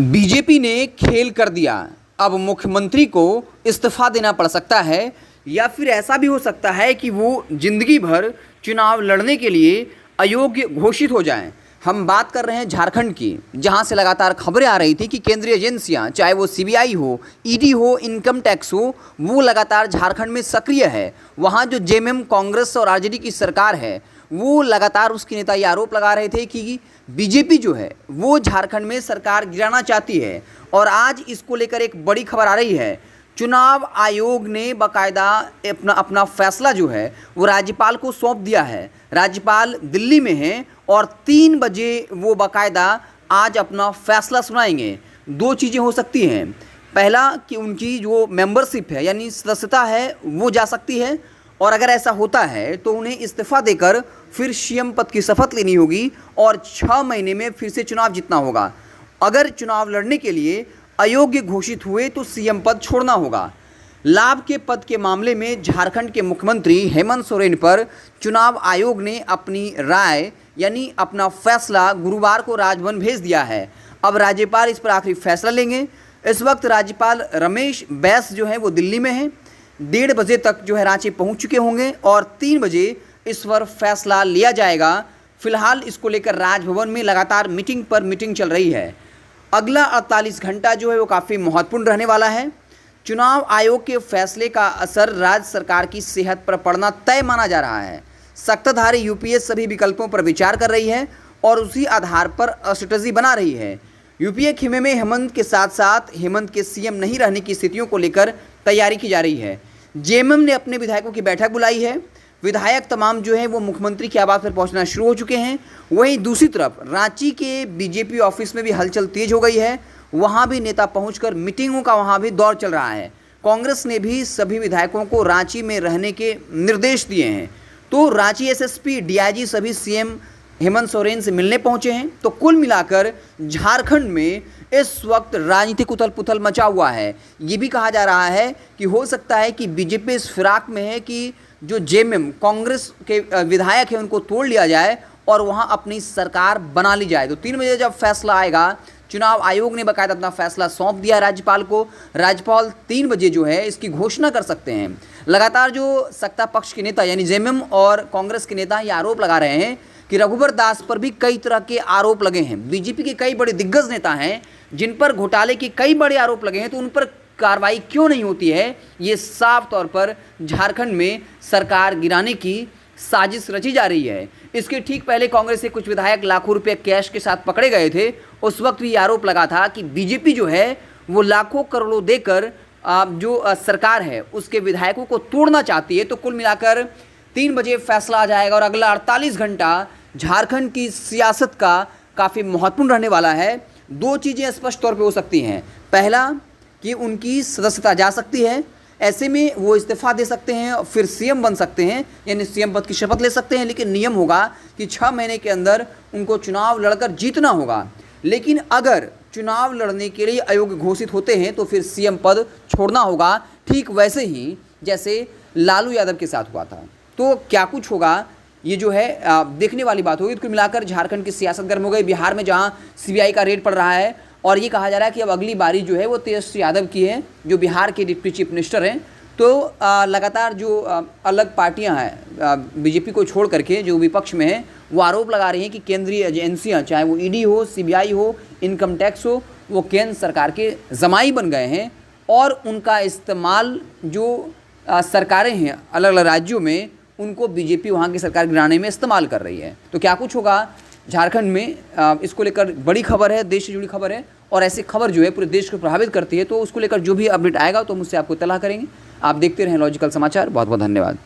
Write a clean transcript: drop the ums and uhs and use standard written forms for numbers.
BJP ने खेल कर दिया। अब मुख्यमंत्री को इस्तीफा देना पड़ सकता है या फिर ऐसा भी हो सकता है कि वो जिंदगी भर चुनाव लड़ने के लिए अयोग्य घोषित हो जाएं। हम बात कर रहे हैं झारखंड की, जहां से लगातार खबरें आ रही थी कि केंद्रीय एजेंसियां, चाहे वो सीबीआई हो, ईडी हो, इनकम टैक्स हो, वो लगातार झारखंड में सक्रिय है। वहां जो जेएमएम, कांग्रेस और आरजेडी की सरकार है, वो लगातार उसके नेता ये आरोप लगा रहे थे कि बीजेपी जो है वो झारखंड में सरकार गिराना चाहती है। और आज इसको लेकर एक बड़ी खबर आ रही है। चुनाव आयोग ने बाकायदा अपना फैसला जो है वो राज्यपाल को सौंप दिया है। राज्यपाल दिल्ली में हैं और 3 बजे वो बाकायदा आज अपना फैसला सुनाएंगे। दो चीज़ें हो सकती हैं। पहला कि उनकी जो मेंबरशिप है यानी सदस्यता है वो जा सकती है, और अगर ऐसा होता है तो उन्हें इस्तीफा देकर फिर सीएम पद की शपथ लेनी होगी और 6 महीने में फिर से चुनाव जीतना होगा। अगर चुनाव लड़ने के लिए अयोग्य घोषित हुए तो सीएम पद छोड़ना होगा। लाभ के पद के मामले में झारखंड के मुख्यमंत्री हेमंत सोरेन पर चुनाव आयोग ने अपनी राय यानी अपना फैसला गुरुवार को राजभवन भेज दिया है। अब राज्यपाल इस पर आखिरी फैसला लेंगे। इस वक्त राज्यपाल रमेश बैस जो है वो दिल्ली में हैं। 1:30 बजे तक जो है रांची पहुंच चुके होंगे और 3 बजे इस पर फैसला लिया जाएगा। फिलहाल इसको लेकर राजभवन में लगातार मीटिंग पर मीटिंग चल रही है। अगला 48 घंटा जो है वो काफ़ी महत्वपूर्ण रहने वाला है। चुनाव आयोग के फैसले का असर राज्य सरकार की सेहत पर पड़ना तय माना जा रहा है। सत्ताधारी यूपीए सभी विकल्पों पर विचार कर रही है और उसी आधार पर स्ट्रेटजी बना रही है। यूपीए खेमे में हेमंत के साथ साथ हेमंत के सीएम नहीं रहने की स्थितियों को लेकर तैयारी की जा रही है। जेएमएम ने अपने विधायकों की बैठक बुलाई है। विधायक तमाम जो है वो मुख्यमंत्री के आवास पर पहुंचना शुरू हो चुके हैं। वहीं दूसरी तरफ रांची के बीजेपी ऑफिस में भी हलचल तेज हो गई है। वहां भी नेता पहुंचकर मीटिंगों का वहां भी दौर चल रहा है। कांग्रेस ने भी सभी विधायकों को रांची में रहने के निर्देश दिए हैं। तो रांची एसएसपी, डीआईजी सभी सीएम हेमंत सोरेन से मिलने पहुंचे हैं। तो कुल मिलाकर झारखंड में इस वक्त राजनीतिक उथल पुथल मचा हुआ है। ये भी कहा जा रहा है कि हो सकता है कि बीजेपी इस फिराक में है कि जो जेएमएम, कांग्रेस के विधायक हैं, उनको तोड़ लिया जाए और वहां अपनी सरकार बना ली जाए। तो 3 बजे जब फैसला आएगा, चुनाव आयोग ने बाकायदा अपना फैसला सौंप दिया राज्यपाल को। राज्यपाल 3 बजे जो है इसकी घोषणा कर सकते हैं। लगातार जो सत्ता पक्ष के नेता यानी जेएमएम और कांग्रेस के नेता ये आरोप लगा रहे हैं कि रघुवर दास पर भी कई तरह के आरोप लगे हैं। बीजेपी के कई बड़े दिग्गज नेता हैं जिन पर घोटाले के कई बड़े आरोप लगे हैं, तो उन पर कार्रवाई क्यों नहीं होती है? ये साफ तौर पर झारखंड में सरकार गिराने की साजिश रची जा रही है। इसके ठीक पहले कांग्रेस के कुछ विधायक लाखों रुपए कैश के साथ पकड़े गए थे। उस वक्त भी आरोप लगा था कि बीजेपी जो है वो लाखों करोड़ों देकर जो सरकार है उसके विधायकों को तोड़ना चाहती है। तो कुल मिलाकर 3 बजे फैसला आ जाएगा और अगला 48 घंटा झारखंड की सियासत का काफ़ी महत्वपूर्ण रहने वाला है। 2 चीज़ें स्पष्ट तौर पे हो सकती हैं। पहला कि उनकी सदस्यता जा सकती है, ऐसे में वो इस्तीफा दे सकते हैं और फिर सीएम बन सकते हैं यानी सीएम पद की शपथ ले सकते हैं। लेकिन नियम होगा कि 6 महीने के अंदर उनको चुनाव लड़कर जीतना होगा। लेकिन अगर चुनाव लड़ने के लिए अयोग्य घोषित होते हैं तो फिर सीएम पद छोड़ना होगा, ठीक वैसे ही जैसे लालू यादव के साथ हुआ था। तो क्या कुछ होगा, ये जो है देखने वाली बात होगी। कुल मिलाकर झारखंड की सियासत गर्म हो गई। बिहार में जहां सीबीआई का रेड पड़ रहा है और ये कहा जा रहा है कि अब अगली बारी जो है वो तेजस्वी यादव की है, जो बिहार के डिप्टी चीफ मिनिस्टर हैं। तो लगातार जो अलग पार्टियां हैं बीजेपी को छोड़ करके जो विपक्ष में है, वो आरोप लगा रही हैं कि केंद्रीय एजेंसियां, चाहे वो ईडी हो, सीबीआई हो, इनकम टैक्स हो, वो केंद्र सरकार के जमाई बन गए हैं और उनका इस्तेमाल जो सरकारें हैं अलग अलग राज्यों में, उनको बीजेपी वहाँ की सरकार गिराने में इस्तेमाल कर रही है। तो क्या कुछ होगा झारखंड में, इसको लेकर बड़ी खबर है, देश से जुड़ी खबर है और ऐसी खबर जो है पूरे देश को प्रभावित करती है। तो उसको लेकर जो भी अपडेट आएगा तो मुझसे आपको इत्तला करेंगे। आप देखते रहें लॉजिकल समाचार। बहुत बहुत धन्यवाद।